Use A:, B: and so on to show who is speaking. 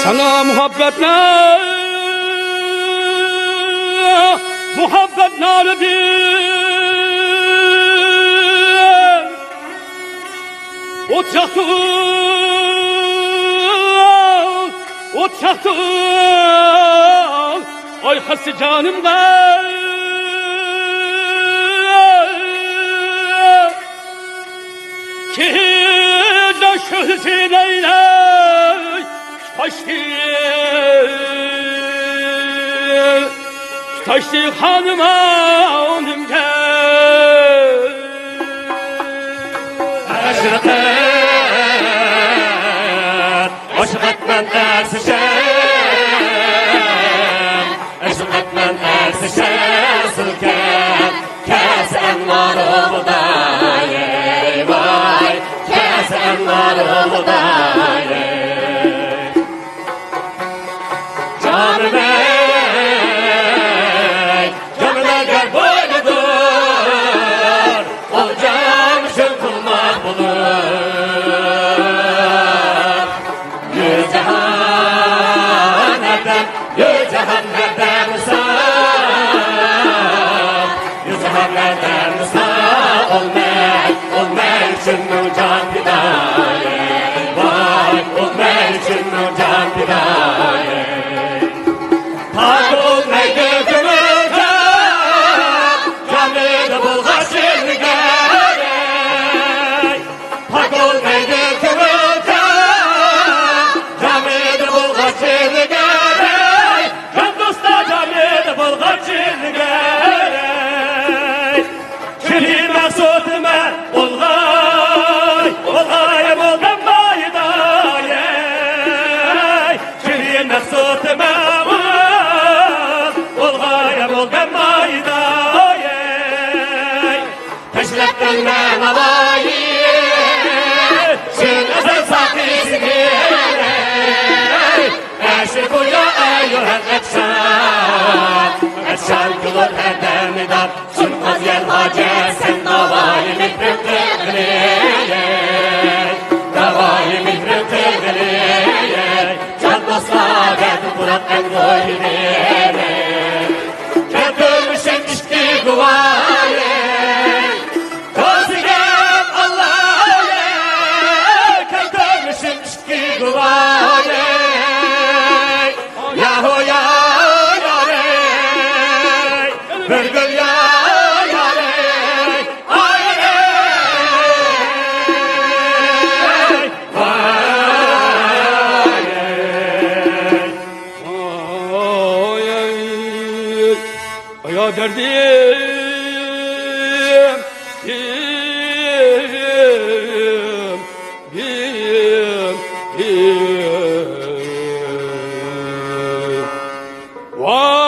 A: Sana muhabbetle muhabbet naridir ot yaktı ay hası canımda ki de şöhreyle taştı hanıma onun gel
B: aşıqat aşıqatman ərsişəm aşıqatman ərsişəm sılkəm kəsən var oğuday ey vay kəsən var oğuday canım ey canına gel boynudur o can için kılmak bulur yüz cehan erdem sağ olmak için can fidaya vay olmak için can fidaya pak olmak gökümüzde canını bulgar şimdi gerek pak olmak gökümüzde canını bulgar şimdi gerek can dosta canını bulgar şimdi gerek şirin maksuduma olgay olgam bayday şirin maksuduma olgam bayday teşreften ben havayı şun özel sakisini eşi kuya eyyuhel etşan kılır her demidar şun az yer hacı sen davayı mikrim tıgılıyey davayı mikrim tıgılıyey can dostla verdi Murat en doyuriyey götürmüşüm içki kuvayı kozigem Allah'ı götürmüşüm içki kuvayı yahu ya yarey bir gül ya yarey ayey
A: ay ay derdim vay